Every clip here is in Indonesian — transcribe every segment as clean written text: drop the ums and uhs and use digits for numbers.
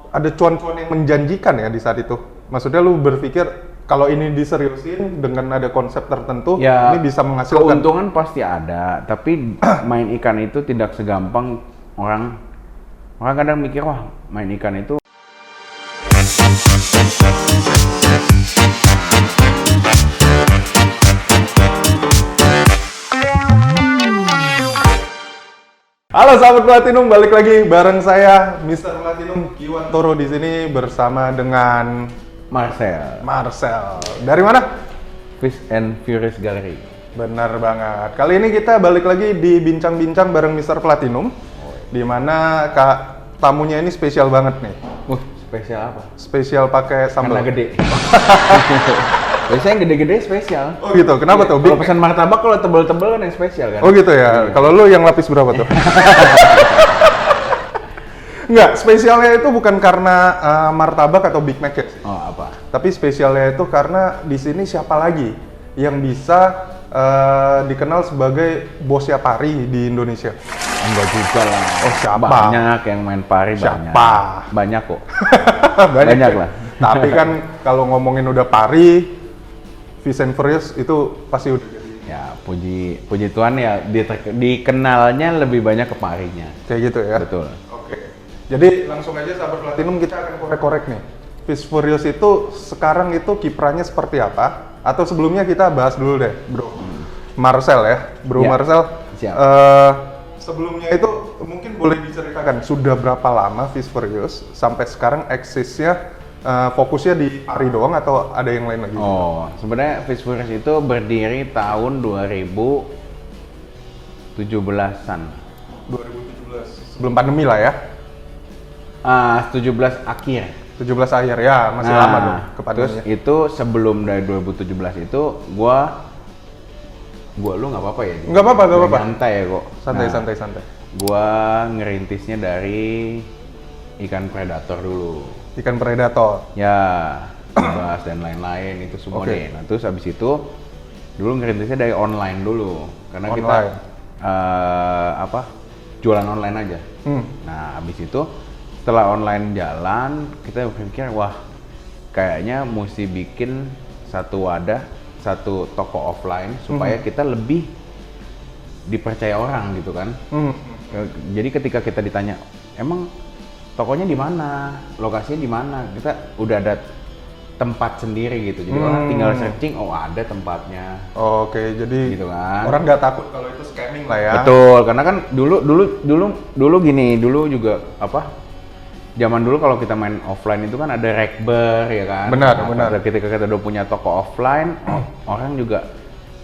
ada cuan-cuan yang menjanjikan ya di saat itu. Maksudnya lu berpikir kalau ini diseriusin dengan ada konsep tertentu, Ya, ini bisa menghasilkan. keuntungan pasti ada, tapi main ikan itu tidak segampang orang kadang mikir, wah main ikan itu. Halo sahabat Platinum, balik lagi bareng saya Mr. Platinum Kiwantoro di sini bersama dengan Marcel. Dari mana? Fish and Furious Gallery. Benar banget. Kali ini kita balik lagi di bincang-bincang bareng Mr. Platinum, di mana tamunya ini spesial banget nih. Spesial apa? Spesial pakai sambal. Karena gede. Biasanya yang gede-gede spesial. Oh gitu. Kenapa tuh? Kalau pesan martabak kalau tebel-tebel kan yang spesial kan? Oh gitu ya. Kalau lu yang lapis berapa tuh? Enggak, spesialnya itu bukan karena martabak atau Big Mac ya. Oh, apa? Tapi spesialnya itu karena di sini siapa lagi yang bisa dikenal sebagai bosnya pari di Indonesia? Enggak juga lah. Oh, siapa? Banyak yang main pari. Siapa? Banyak kok. Banyak lah. Tapi kan kalau ngomongin udah pari, Fish and Furious itu pasti udah jadi. Ya, puji Tuhan ya dikenalnya lebih banyak ke parinya. Kayak gitu ya? Betul. Oke. Jadi langsung aja sahabat Platinum kita akan korek-korek nih. Fish Furious itu sekarang itu kiprahnya seperti apa? Atau sebelumnya kita bahas dulu deh, Bro. Marcel ya, Bro Ya. Marcel. Siap. Sebelumnya itu mungkin boleh diceritakan sudah berapa lama Fish Furious sampai sekarang eksisnya fokusnya di pari doang atau ada yang lain lagi? Oh, sebenarnya Fish Furious itu berdiri tahun 2017-an. 2017. Sebelum pandemi lah ya. 17 akhir. 17 akhir ya, masih lama dong ke Terus pandeminya. itu sebelum dari 2017 itu gua lu nggak apa-apa ya? Nggak apa-apa, nggak apa-apa. Santai ya kok. Santai. Gua ngerintisnya dari ikan predator dulu. Ikan predator. Ya, bebas dan lain-lain itu semua Oke. deh. Nah, terus habis itu dulu ngerintisnya dari online dulu karena kita Online. jualan online aja. Hmm. Nah, habis itu setelah online jalan, kita berpikir wah kayaknya mesti bikin satu wadah, satu toko offline supaya kita lebih dipercaya orang gitu kan. Jadi ketika kita ditanya, emang tokonya di mana, lokasinya di mana, kita udah ada tempat sendiri gitu. Jadi orang tinggal searching, oh ada tempatnya. Oke, jadi Gitu kan. orang nggak takut kalau itu scamming lah ya. Betul, karena kan dulu gini, dulu juga zaman dulu kalau kita main offline itu kan ada rekber ya kan. Benar. Pada ketika kita udah punya toko offline, orang juga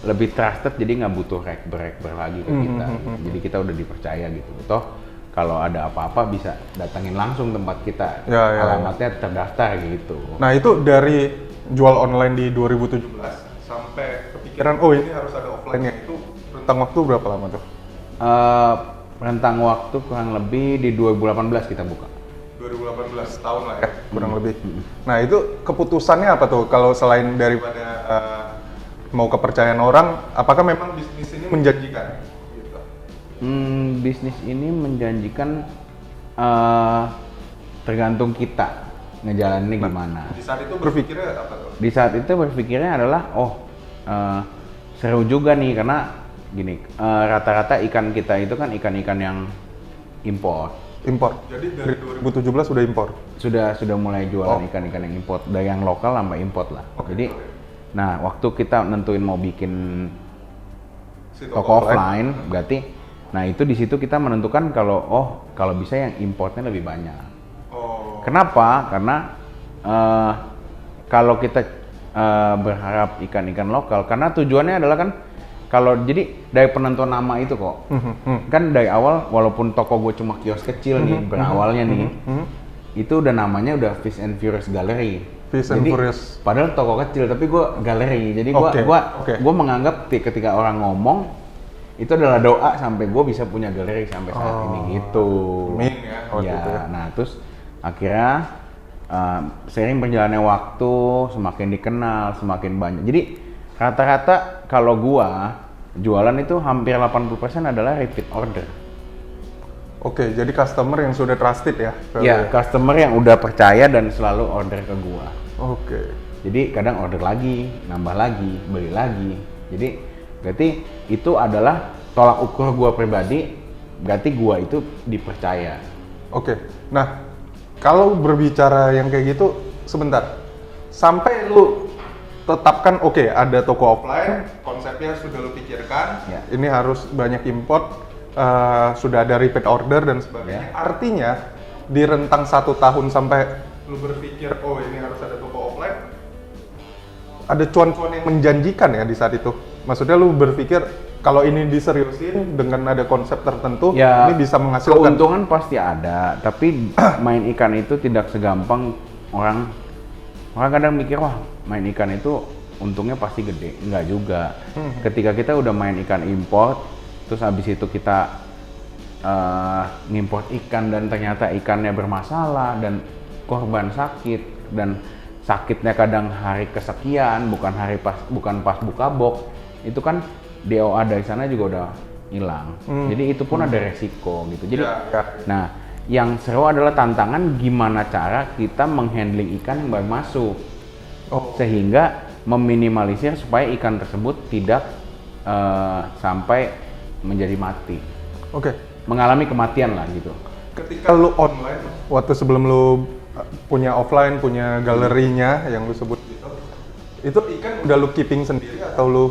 lebih trusted jadi nggak butuh rekber lagi ke kita. Jadi kita udah dipercaya gitu. Toh kalau ada apa-apa bisa datangin langsung tempat kita. Ya. Alamatnya terdaftar gitu. Nah itu dari jual online di 2017 sampai kepikiran, oh ini harus ada offline-nya, itu rentang waktu berapa lama tuh? Rentang waktu kurang lebih di 2018 kita buka. 2018, tahun lah ya, kurang lebih. Nah itu keputusannya apa tuh, kalau selain daripada mau kepercayaan orang, apakah memang bisnis ini menjanjikan? Gitu. Bisnis ini menjanjikan tergantung kita ngejalaninnya gimana. Di saat itu berpikirnya apa tuh? Di saat itu berpikirnya adalah seru juga nih karena gini, rata-rata ikan kita itu kan ikan-ikan yang impor. Impor. Jadi dari 2017 sudah impor? Sudah mulai jualan ikan-ikan yang import, dari yang lokal sampai import lah. Jadi nah waktu kita nentuin mau bikin Si toko offline berarti nah itu di situ kita menentukan kalau bisa yang importnya lebih banyak. Kenapa? Karena kalau kita berharap ikan-ikan lokal, karena tujuannya adalah kan kalau jadi dari penentuan nama itu kok kan dari awal walaupun toko gue cuma kios kecil nih berawalnya nih itu udah namanya udah Fish and Furious Gallery. Fish and Jadi, Furious. padahal toko kecil tapi gue galeri. Jadi gue menganggap ketika orang ngomong itu adalah doa sampai gue bisa punya galeri sampai saat ini gitu. Amin ya, waktu itu ya. Nah terus akhirnya seiring berjalannya waktu semakin dikenal, semakin banyak. Jadi rata-rata kalau gua jualan itu hampir 80% adalah repeat order. Oke, jadi customer yang sudah trusted ya? Ya, customer yang udah percaya dan selalu order ke gua. Oke. Jadi kadang order lagi, nambah lagi, beli lagi. Jadi berarti itu adalah tolak ukur gua pribadi, berarti gua itu dipercaya. Oke. Nah, kalau berbicara yang kayak gitu, sebentar. Sampai lu tetapkan, oke, ada toko offline, konsepnya sudah lu pikirkan, Ya. ini harus banyak import, sudah ada repeat order dan sebagainya. Ya. Artinya, di rentang 1 tahun sampai lu berpikir, oh ini harus ada toko offline, ada cuan-cuan yang menjanjikan ya di saat itu. Maksudnya lu berpikir, kalau ini diseriusin dengan ada konsep tertentu, Ya, ini bisa menghasilkan. keuntungan pasti ada, tapi main ikan itu tidak segampang orang kadang mikir, wah main ikan itu untungnya pasti gede. Enggak juga. Ketika kita udah main ikan import, terus habis itu kita ngimport ikan dan ternyata ikannya bermasalah dan korban sakit, dan sakitnya kadang hari kesekian, bukan pas buka box, itu kan DOA dari sana juga udah hilang. Jadi itu pun ada resiko gitu. Jadi Ya. nah, yang seru adalah tantangan gimana cara kita menghandling ikan yang baru masuk. Sehingga meminimalisir supaya ikan tersebut tidak sampai menjadi mati. Oke. Mengalami kematian lah gitu. Ketika lu online, waktu sebelum lu punya offline, punya galerinya yang lu sebut gitu, itu ikan udah lu keeping sendiri atau lu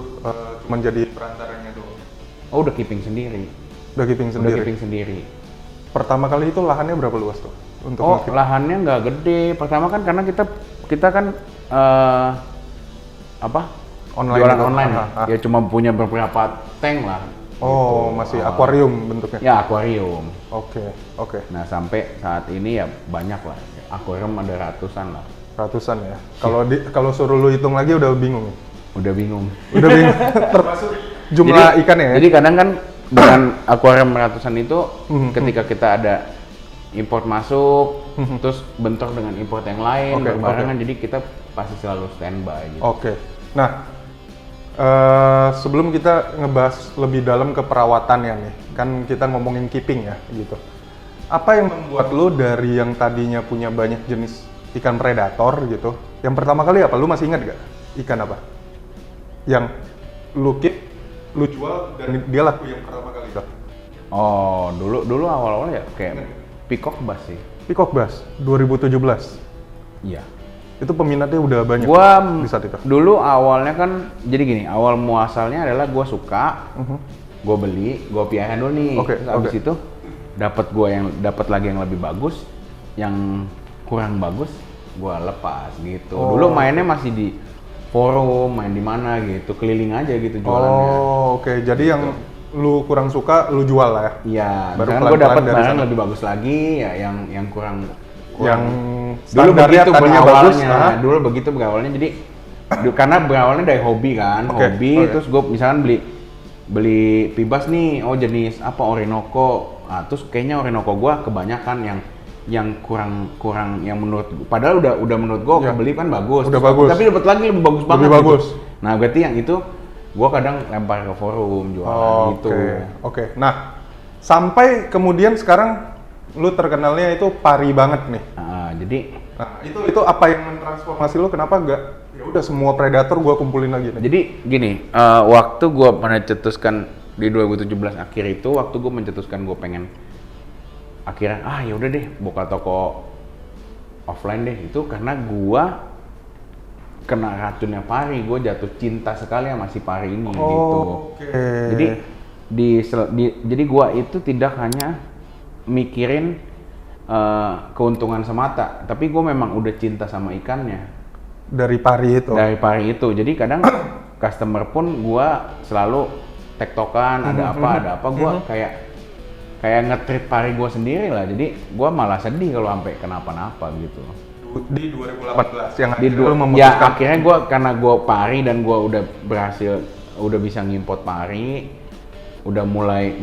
cuma jadi perantaranya doang? Oh, udah keeping sendiri. Udah keeping Udah sendiri? keeping sendiri. Pertama kali itu lahannya berapa luas tuh? Untuk Oh, nge-keep? lahannya nggak gede. Pertama kan karena kita kan Online jualan gitu. online. Ah. Ya cuma punya beberapa tank lah. Oh, masih akuarium bentuknya? Ya, akuarium. Oke. Nah, sampai saat ini ya banyak lah. Akuarium ada ratusan lah. Ratusan ya? Kalau suruh lu hitung lagi udah bingung? Udah bingung. Udah bingung? Termasuk jumlah ikannya ya? Jadi kadang kan dengan akuarium ratusan itu ketika kita ada import masuk, terus bentrok dengan import yang lain, Oke, berbarengan, jadi kita pasti selalu standby gitu. Oke. Nah, sebelum kita ngebahas lebih dalam ke perawatannya nih, kan kita ngomongin keeping ya, gitu. Apa yang membuat lu dari yang tadinya punya banyak jenis ikan predator gitu, yang pertama kali apa? Lu masih ingat gak? Ikan apa? Yang lu keep, lu jual, dan dia laku yang pertama kali tuh? Oh, dulu awal-awal ya kayak peacock bass sih. Peacock Bass, 2017. Iya. Itu peminatnya udah banyak Gua di saat itu? dulu awalnya kan jadi gini, awal muasalnya adalah gua suka, gua beli, gua piara dulu nih. Oke, Terus abis oke. itu dapat lagi yang lebih bagus, yang kurang bagus gua lepas gitu. Oh. Dulu mainnya masih di forum, main di mana gitu, keliling aja gitu jualannya. Oh, oke. Jadi yang lu kurang suka, lu jual lah ya? Iya, Baru misalkan gua pelan-pelan dapat dari barang sana. lebih bagus lagi, ya yang kurang. Yang Dulu standarnya begitu tadinya bagus, berawalnya, dulu begitu berawalnya. Jadi karena berawalnya dari hobi kan, Oke, hobi. oke. Terus gue misalkan beli pibas nih, oh jenis apa, Orinoco. Nah, terus kayaknya Orinoco gue kebanyakan yang kurang yang menurut padahal udah menurut gue Ya. kebeli kan bagus. Udah Terus bagus. Tapi dapat lagi lebih bagus banget. Lebih gitu. bagus. Nah, berarti yang itu gue kadang lempar ke forum jualan gitu. Oke. Nah, sampai kemudian sekarang lu terkenalnya itu pari banget nih. Nah, jadi Nah, itu apa yang mentransformasi lu? Kenapa enggak? Ya udah semua predator gua kumpulin lagi nih. Jadi gini, waktu gue mencetuskan di 2017 akhir itu, waktu gue mencetuskan gue pengen akhirnya ya udah deh buka toko offline deh, itu karena gue kena racunnya pari, gue jatuh cinta sekali sama si pari ini gitu. Oke. Jadi jadi gue itu tidak hanya mikirin keuntungan semata, tapi gue memang udah cinta sama ikannya. Dari pari itu. Dari pari itu, jadi kadang customer pun gua selalu tektokan, ada apa gua kayak nge-treat pari gua sendiri lah. Jadi gua malah sedih kalau sampai kenapa-napa gitu. Di 2018 yang Di akhirnya lu ya memutuskan. akhirnya karena gua pari dan gua udah bisa ngimport pari, udah mulai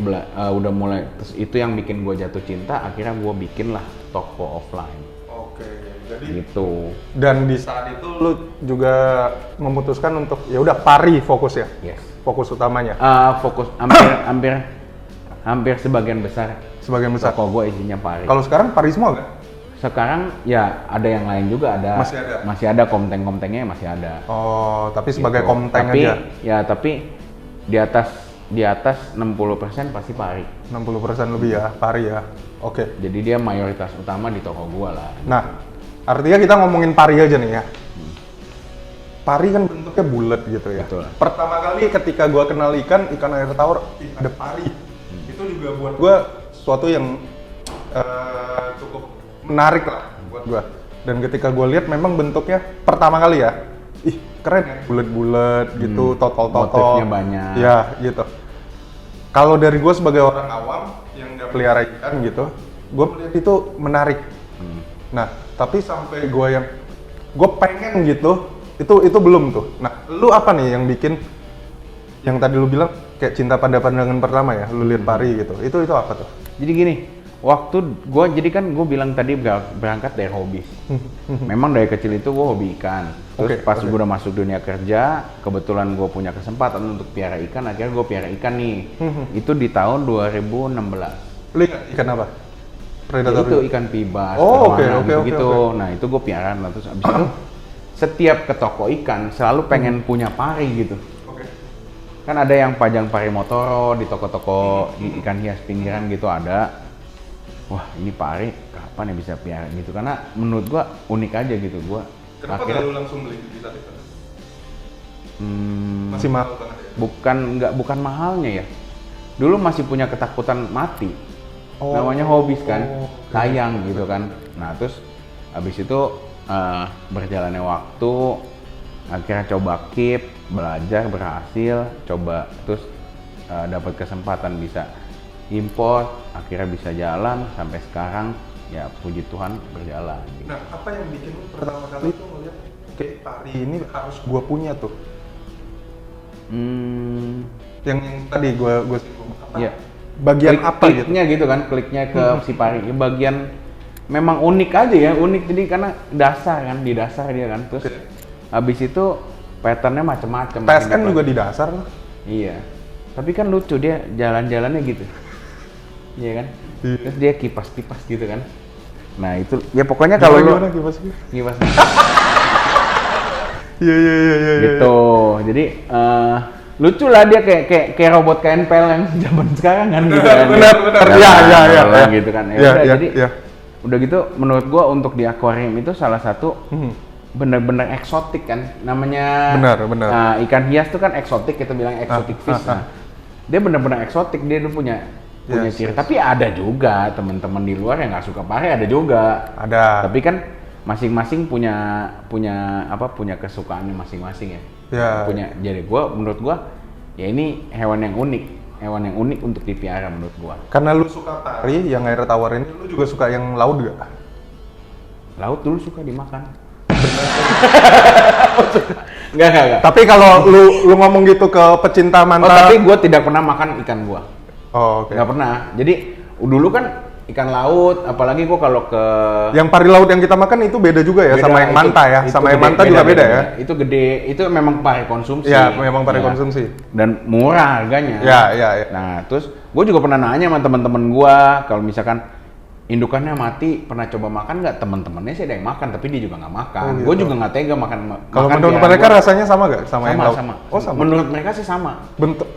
terus itu yang bikin gua jatuh cinta. Akhirnya gua bikin lah toko offline. Oke. Jadi Gitu. dan di saat itu lu juga memutuskan untuk ya udah pari fokus ya. Yes. Fokus utamanya. Fokus hampir sebagian besar Sebagian besar. Toko gue isinya pari. Kalau sekarang pari semua nggak? Sekarang ya ada yang lain juga ada. Masih ada komteng-komtengnya masih ada. Oh, tapi sebagai Gitu. komteng tapi, aja. Ya tapi di atas 60% pasti pari. 60% lebih ya, pari ya. Oke. Jadi dia mayoritas utama di toko gua lah. Nah, artinya kita ngomongin pari aja nih ya. Pari kan bentuknya bulat gitu ya. Betul. Pertama kali ketika gua kenal ikan air tawar, ada pari. Itu juga buat gua sesuatu yang cukup menarik lah buat gua. Dan ketika gua lihat memang bentuknya pertama kali ya, ih keren ya, bulat-bulat gitu, totol-totol. Motifnya banyak. Ya, gitu. Kalau dari gua sebagai orang awam yang nggak pelihara ikan gitu, gua melihat itu menarik. Nah, tapi sampai gua pengen gitu, itu belum tuh. Nah, lu apa nih yang bikin yang tadi lu bilang kayak cinta pada pandangan pertama ya, lu lihat pari gitu. Itu apa tuh? Jadi gini, jadi kan gue bilang tadi berangkat dari hobi. Memang dari kecil itu gue hobi ikan. Terus pas gue udah masuk dunia kerja, kebetulan gue punya kesempatan untuk piara ikan, akhirnya gue piara ikan nih. Itu di tahun 2016. Lu ingat ikan apa? Predator Itu ikan pibas, oh, oke. gitu. Nah itu gue piara, nah, terus abis itu setiap ke toko ikan selalu pengen punya pari gitu. Oke. Kan ada yang pajang pari Motoro di toko-toko ikan hias pinggiran gitu ada. Wah ini pari kapan ya bisa piara gitu, karena menurut gua unik aja gitu gua. Kenapa akhirnya, lu langsung beli di saat itu? Masih mahal banget ya? bukan mahalnya ya. Dulu masih punya ketakutan mati. Namanya hobis kan, sayang gitu kan. Nah terus habis itu berjalannya waktu, akhirnya coba keep, belajar, berhasil, coba terus dapat kesempatan bisa import, akhirnya bisa jalan sampai sekarang ya puji Tuhan berjalan. Gitu. Nah, apa yang bikin lu pertama kali itu ngeliat kayak pari ini harus gua punya tuh? Yang tadi gua singgung apa? Ya. Bagian apa gitu? Kliknya gitu kan, kliknya ke si pari. Ya, bagian memang unik aja ya, unik jadi karena dasar kan, di dasar dia kan. Terus habis itu patternnya macam-macam. Tes kan juga di dasar loh. Iya. Tapi kan lucu dia jalan-jalannya gitu. Iya kan? Terus dia kipas-kipas gitu kan. Nah, itu ya pokoknya kalau lu kipas. Iya. Gitu. Jadi lucu lah dia kayak robot KNPL yang zaman sekarang kan gitu kan. Benar. Ya. Gitu kan. Jadi udah gitu menurut gua untuk di akuarium itu salah satu bener-bener eksotik kan namanya. Benar. Ikan hias tuh kan eksotik, kita bilang eksotik fish. Nah, dia bener-bener eksotik, dia tuh punya ciri. Tapi ada juga teman-teman di luar yang nggak suka pari, ada juga. Ada. Tapi kan masing-masing punya kesukaannya masing-masing ya. Jadi menurut gua ya ini hewan yang unik untuk dipiara menurut gua. Karena lu suka pari yang air tawar ini, lu juga suka yang laut gak? Laut dulu suka dimakan. Enggak. Tapi kalau lu ngomong gitu ke pecinta manta. Tapi gua tidak pernah makan ikan gua. Oh, oke. Nggak pernah. Jadi dulu kan ikan laut, apalagi gua kalau ke yang pari laut yang kita makan itu beda juga ya, sama yang manta ya. Sama yang manta juga beda ya. Itu gede, itu memang pari konsumsi. Ya, memang pari konsumsi. Dan murah harganya. Ya. Nah, terus gua juga pernah nanya sama teman-teman gua kalau misalkan indukannya mati, pernah coba makan nggak? Teman-temannya sih ada yang makan, tapi dia juga nggak makan. Oh, gitu. Gue juga nggak tega makan. Kalau menurut mereka rasanya sama nggak? Sama yang laut? Sama. Oh, sama. Menurut mereka sih sama.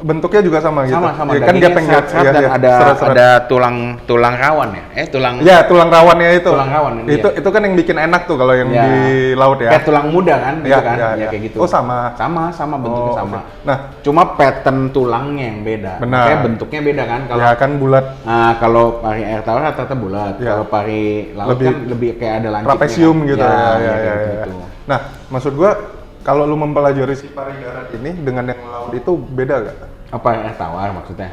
Bentuknya juga sama gitu. Sama. Ya, kan dia pengen dan ada tulang rawan ya. Tulang rawannya itu. Tulang rawan itu kan yang bikin enak tuh kalau yang di laut ya. Kayak tulang muda kan, gitu kan. Ya kayak gitu. Oh, sama. Sama bentuknya sama. Okay. Nah, cuma pattern tulangnya yang beda. Benar. Kayak bentuknya beda kan. Kalau ya kan bulat. Nah, kalau pari air tawar rata-rata bulat. Ya. Kalau pari laut kan lebih kayak ada lancipnya. Trapesium kan? gitu ya. Gitu. Nah, maksud gua kalau lu mempelajari si pari darat ini dengan yang laut itu beda gak? Apa air tawar maksudnya?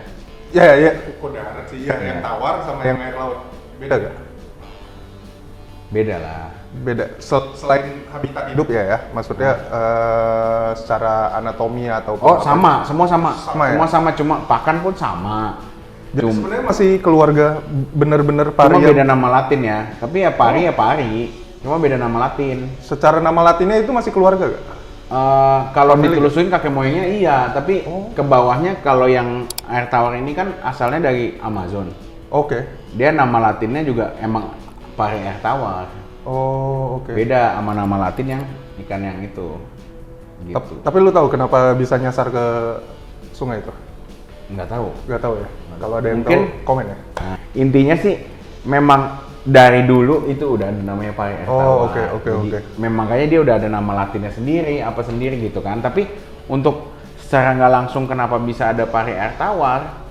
Ya. Kok darat sih? Ya, yang tawar sama yang air laut. Beda gak? Beda lah. Beda. Selain habitat hidup ya. Maksudnya secara anatomi atau sama, semua sama. Semua sama, cuma pakan pun sama. Jadi sebenarnya masih keluarga bener-bener pari. Cuma beda nama Latin ya. Tapi ya pari. Cuma beda nama Latin. Secara nama Latinnya itu masih keluarga gak? Kalau ditelusurin kakek moyangnya iya, tapi ke bawahnya kalau yang air tawar ini kan asalnya dari Amazon. Oke. dia nama latinnya juga emang pari air tawar. Oh, oke. Beda sama nama latin yang ikan yang itu. Gitu. Tapi lu tahu kenapa bisa nyasar ke sungai itu? Nggak tahu. Nggak tahu ya? Kalau ada yang Mungkin tahu, komen ya. Nah, intinya sih memang dari dulu itu udah ada namanya pari air tawar. Oh, oke. Jadi, memang kayaknya dia udah ada nama latinnya sendiri, apa sendiri gitu kan. Tapi untuk secara nggak langsung kenapa bisa ada pari air tawar,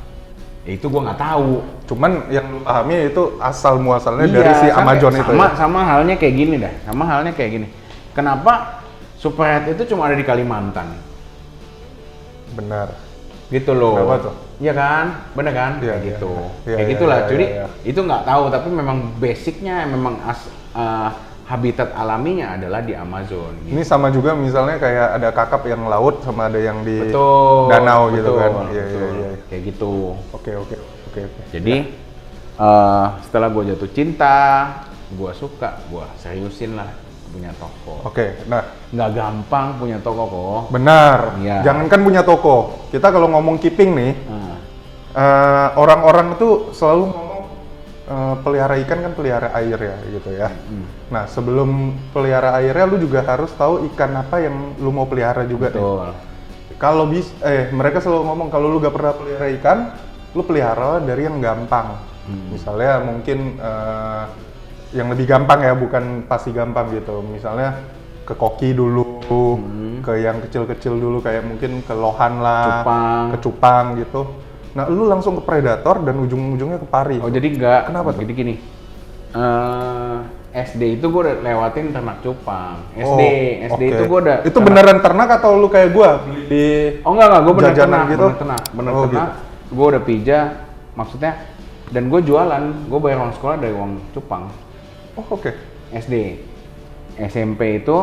ya itu gua nggak tahu. Cuman yang lu pahami itu asal muasalnya Iya, dari si sama- Amazon itu ya? Sama halnya kayak gini dah. Sama halnya kayak gini. Kenapa Super Red itu cuma ada di Kalimantan? Benar. Gitu loh. Kenapa tuh? Iya kan? Bener kan? Iya, Kayak iya, gitu. iya, Kayak iya, gitulah. iya, Jadi iya. itu nggak tahu, tapi memang basicnya memang habitat alaminya adalah di Amazon. Gitu. Ini sama juga misalnya kayak ada kakap yang laut sama ada yang di Betul. danau gitu betul, kan. Iya, betul. iya. Kayak gitu. Oke. Jadi setelah gue jatuh cinta, gue suka, gue seriusin lah punya toko. Oke, nah Nggak gampang punya toko kok. benar. Iya. Jangankan punya toko. Kita kalau ngomong keeping nih, Nah, orang-orang tuh selalu ngomong pelihara ikan kan pelihara air ya gitu ya. Nah sebelum pelihara airnya lu juga harus tahu ikan apa yang lu mau pelihara juga nih. betul. Kalau mereka selalu ngomong kalau lu gak pernah pelihara ikan, lu pelihara dari yang gampang. Misalnya mungkin yang lebih gampang ya, bukan pasti gampang gitu. Misalnya ke koki dulu, ke yang kecil-kecil dulu kayak mungkin ke lohan lah, Cupang. ke cupang gitu. Nah, lu langsung ke predator dan ujung-ujungnya ke pari. Oh jadi enggak. Kenapa tuh? Jadi gini. SD itu gue udah lewatin ternak cupang. Oh, SD oke. itu gue udah. Itu beneran ternak atau lu kayak gua beli di Oh enggak, gue bener jajanan ternak, gitu? bener Oh, ternak. Gue udah pijah, maksudnya. Dan gue jualan, gue bayar uang sekolah dari uang cupang. Oh, oke. SD, SMP itu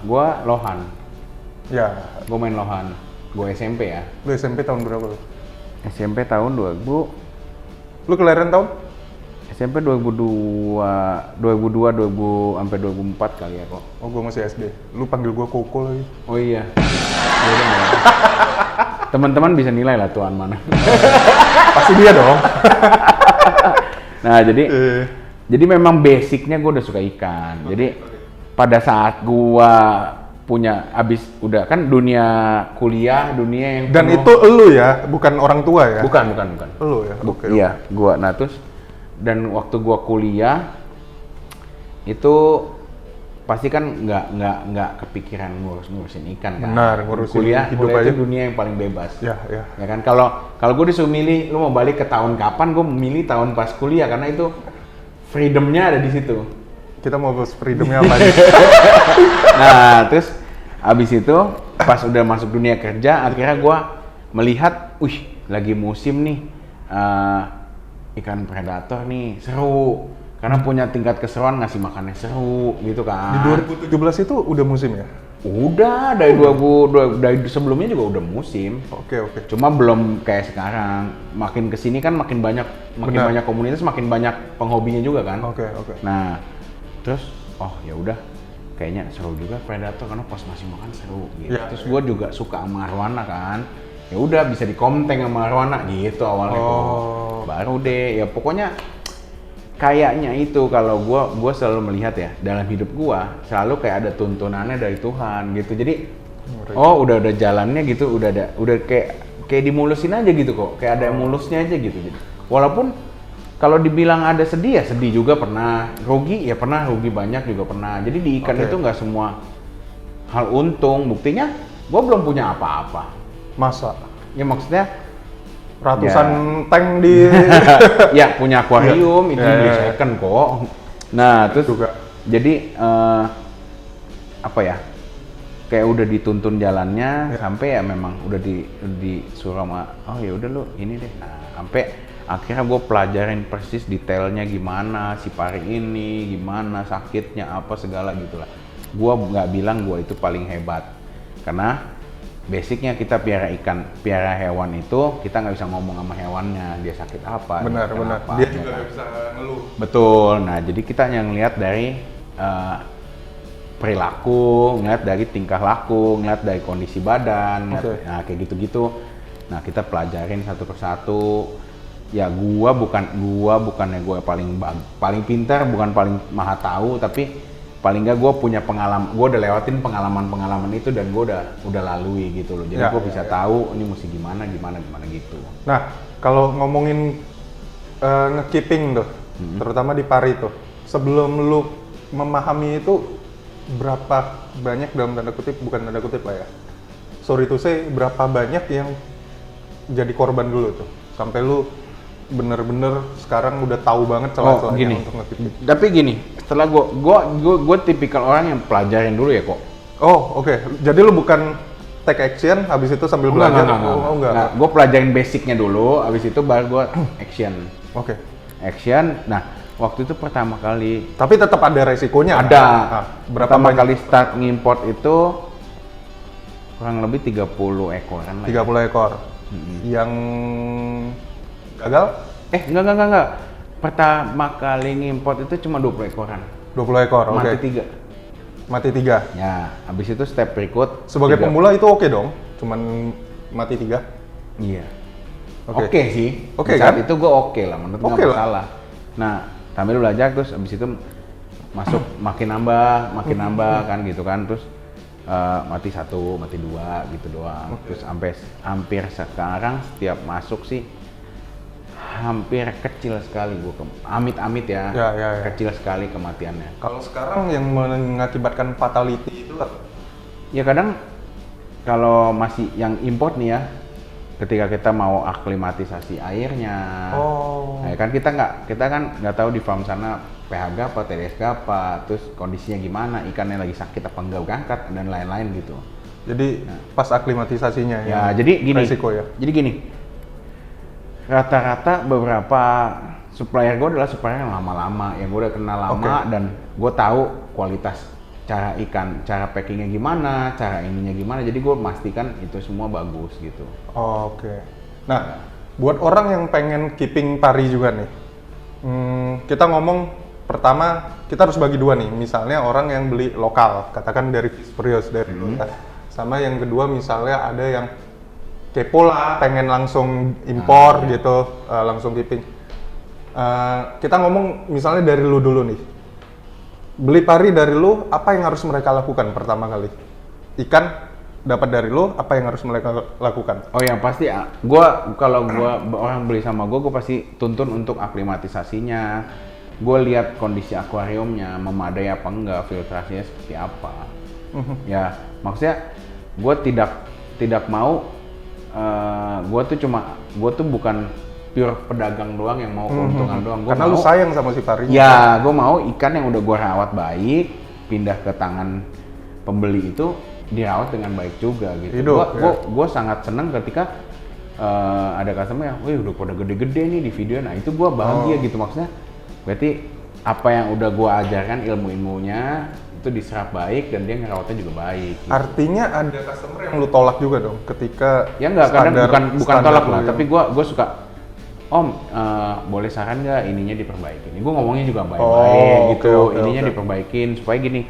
gue lohan. Ya, Gue main lohan. Gue SMP ya. lu SMP tahun berapa lu? SMP tahun 2000. Lu kelahiran tahun? SMP 2002 sampai 2004 kali ya kok. Oh, gua masih SD. Lu panggil gua Koko lagi. Oh iya. Ya udah, nggak apa-apa. Teman-teman bisa nilai lah tuan mana. Pasti dia dong. Nah jadi Eh, jadi memang basicnya gue udah suka ikan. Jadi pada saat gua punya udah kan dunia kuliah, dunia yang dan penuh- itu elu ya, bukan orang tua ya? bukan. Elu ya? Oke. Iya, gua nah terus dan waktu gua kuliah itu pasti kan nggak kepikiran ngurusin ikan kan. Benar, ngurusin kuliah hidup itu aja. dunia yang paling bebas. Ya. Ya kan kalau gue disuruh milih lu mau balik ke tahun kapan, gue milih tahun pas kuliah karena itu freedomnya ada di situ. Kita mau bahas freedomnya apa nih? Nah terus abis itu pas udah masuk dunia kerja akhirnya gue melihat, lagi musim nih ikan predator nih seru karena punya tingkat keseruan, ngasih makannya seru gitu kan. Di 2017 itu udah musim ya? Udah dari sebelumnya juga udah musim. Oke. Cuma belum kayak sekarang. Makin kesini kan makin banyak Benar. banyak komunitas, makin banyak penghobinya juga kan. Oke. Nah, terus ya udah kayaknya seru juga predator karena pas masih makan seru gitu. Iya, Terus gue juga suka sama arwana kan. Ya udah bisa dikomteng sama arwana gitu awalnya kok. Oh. Baru deh ya pokoknya kayaknya itu kalau gua selalu melihat ya dalam hidup gua selalu kayak ada tuntunannya dari Tuhan gitu. Jadi udah jalannya gitu, udah kayak dimulusin aja gitu kok. Kayak ada mulusnya aja gitu. Walaupun kalau dibilang ada sedih ya sedih juga pernah, rugi ya pernah, rugi banyak juga pernah. Jadi di ikan itu nggak semua hal untung. Buktinya gua belum punya apa-apa. Masa? Ya maksudnya Ratusan tank di... ya punya akuarium itu Ya, beli ya. second kok. Nah terus Juga. jadi apa ya kayak udah dituntun jalannya sampai ya memang udah disuruh sama ya udah lu ini deh. Nah sampai akhirnya gue pelajarin persis detailnya gimana si pari ini, gimana sakitnya apa segala gitulah. Gue nggak bilang gue itu paling hebat karena basicnya kita piara hewan itu kita nggak bisa ngomong sama hewannya dia sakit apa, Benar. kenapa, Dia ya juga kan? nggak bisa ngeluh. Betul. Nah jadi kita yang lihat dari perilaku, ngeliat dari tingkah laku, ngeliat dari kondisi badan, Oke. nah kayak gitu-gitu. Nah kita pelajarin satu persatu. ya bukannya gua paling pintar, bukan paling maha tahu, tapi paling nggak gua punya pengalaman, gua udah lewatin pengalaman itu dan gua udah lalui gitu loh. Jadi Ya, gua ya, bisa ya. tahu ini mesti gimana gitu. Nah, kalau ngomongin ngekeeping tuh, terutama di pari tuh, sebelum lu memahami itu berapa banyak dalam tanda kutip, bukan tanda kutip lah ya, sorry to say, berapa banyak yang jadi korban dulu tuh, sampai lu bener-bener sekarang udah tahu banget celah-celahnya gini. untuk ngekeeping. Tapi gini, setelah gua tipikal orang yang pelajarin dulu ya kok. Oh, oke. Jadi lu bukan take action, habis itu sambil belajar? Enggak. Gue pelajarin basicnya dulu, habis itu baru gue action. Oke. Action. Nah, waktu itu pertama kali Tapi tetap ada resikonya. ada. Kan? Nah, berapa pertama banyak? kali start ngimport itu kurang lebih 30 ekoran lah. 30 ekor. Yang gagal? Enggak. Pertama kali ngimport itu cuma 20 ekoran. 20 ekor, oke. Mati 3. Mati 3. Ya, habis itu step berikut. Sebagai 3. pemula itu oke dong, cuman mati 3. Iya. Oke. Oke sih. Oke Di saat kan? itu gue oke lah, menurut gue Oke nggak lah. masalah. Nah, sambil belajar terus abis itu masuk makin nambah kan gitu kan. Terus mati 1, mati 2 gitu doang. Oke. Terus sampai hampir sekarang setiap masuk sih hampir kecil sekali gue amit-amit ya. Ya. Kecil sekali kematiannya. Kalau sekarang yang mengakibatkan fatality itu apa? Ya kadang kalau masih yang import nih ya, ketika kita mau aklimatisasi airnya, Oh. nah, kan kita kan nggak tahu di farm sana pH apa, TDS apa, terus kondisinya gimana, ikannya lagi sakit apa enggak berangkat dan lain-lain gitu. Jadi pas aklimatisasinya Ya yang jadi gini, resiko ya. jadi gini, rata-rata beberapa supplier gue adalah supplier yang lama-lama, yang gue udah kenal lama dan gue tahu kualitas cara ikan, cara packingnya gimana, cara ininya gimana, jadi gue memastikan itu semua bagus gitu. Oke. Nah, buat orang yang pengen keeping pari juga nih, kita ngomong pertama kita harus bagi dua nih. Misalnya orang yang beli lokal, katakan dari Fisperius dari lu ya. Sama yang kedua misalnya ada yang kepo lah, pengen langsung impor gitu, langsung keeping. Kita ngomong misalnya dari lu dulu nih. Beli pari dari lu, apa yang harus mereka lakukan pertama kali? Ikan dapat dari lu, apa yang harus mereka lakukan? Oh yang pasti, kalau orang beli sama gue pasti tuntun untuk aklimatisasinya. Gue lihat kondisi akuariumnya, memadai apa enggak, filtrasinya seperti apa. Ya, maksudnya gue tidak mau, gue tuh bukan pure pedagang doang yang mau keuntungan doang. Karena lu sayang sama si parinya. Ya, gue mau ikan yang udah gue rawat baik, pindah ke tangan pembeli itu dirawat dengan baik juga gitu. Gue sangat seneng ketika ada customer yang, wih udah pada gede-gede nih di video. Nah itu gue bahagia gitu, maksudnya. Berarti apa yang udah gue ajarkan ilmu-ilmunya itu diserap baik dan dia ngerawatnya juga baik. Gitu. Artinya ada customer yang lu tolak juga dong ketika ya enggak, kadang bukan tolak lah, yang... tapi gue suka, Om, boleh saran nggak ininya diperbaikin? Gue ngomongnya juga baik-baik gitu, ininya diperbaikin supaya gini.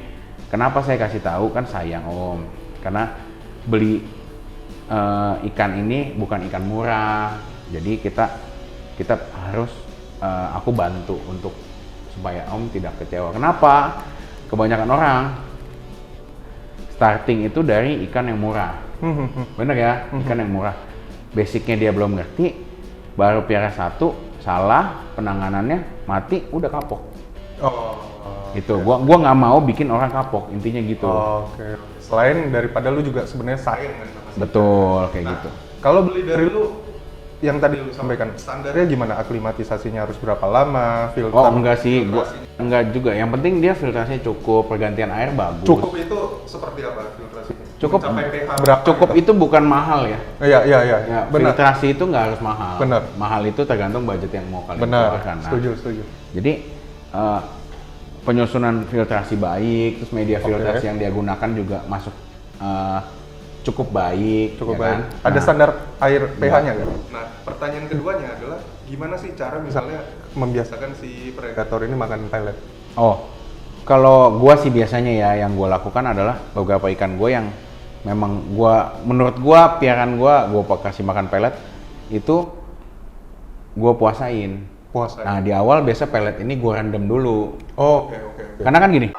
Kenapa saya kasih tahu, kan sayang Om, karena beli ikan ini bukan ikan murah, jadi kita harus aku bantu untuk supaya Om tidak kecewa. Kenapa? Kebanyakan orang starting itu dari ikan yang murah, bener ya, ikan yang murah. Basicnya dia belum ngerti. Baru piara 1, salah penanganannya, mati, udah kapok. Gitu. Gua nggak mau bikin orang kapok, intinya gitu. Oke. Selain daripada lu juga sebenarnya sayang kan sama si Betul, kayak gitu. Kalau beli dari lu, yang tadi lu sampaikan, standarnya gimana? Aklimatisasinya harus berapa lama? Filter? Oh enggak sih, gua enggak juga. Yang penting dia filtrasinya cukup, pergantian air bagus. Cukup itu seperti apa filtrasinya? Cukup, mencapai pH berapa? cukup itu bukan mahal ya. Iya. Ya, Benar. filtrasi itu nggak harus mahal. Benar. Mahal itu tergantung budget yang mau kalian Benar. keluarkan. Nah, Setuju. jadi penyusunan filtrasi baik, terus media filtrasi yang dia gunakan juga masuk cukup baik. Cukup ya baik. kan? Ada Nah, standar air pH-nya kan? Nah, pertanyaan keduanya adalah gimana sih cara misalnya membiasakan si predator ini makan pelet? Oh, kalau gua sih biasanya ya yang gua lakukan adalah beberapa ikan gua yang memang menurut gua piaraan gua kasih makan pelet itu gue puasain. Puasa. Nah di awal biasa pelet ini gue rendam dulu. Oh, oke. Karena kan gini,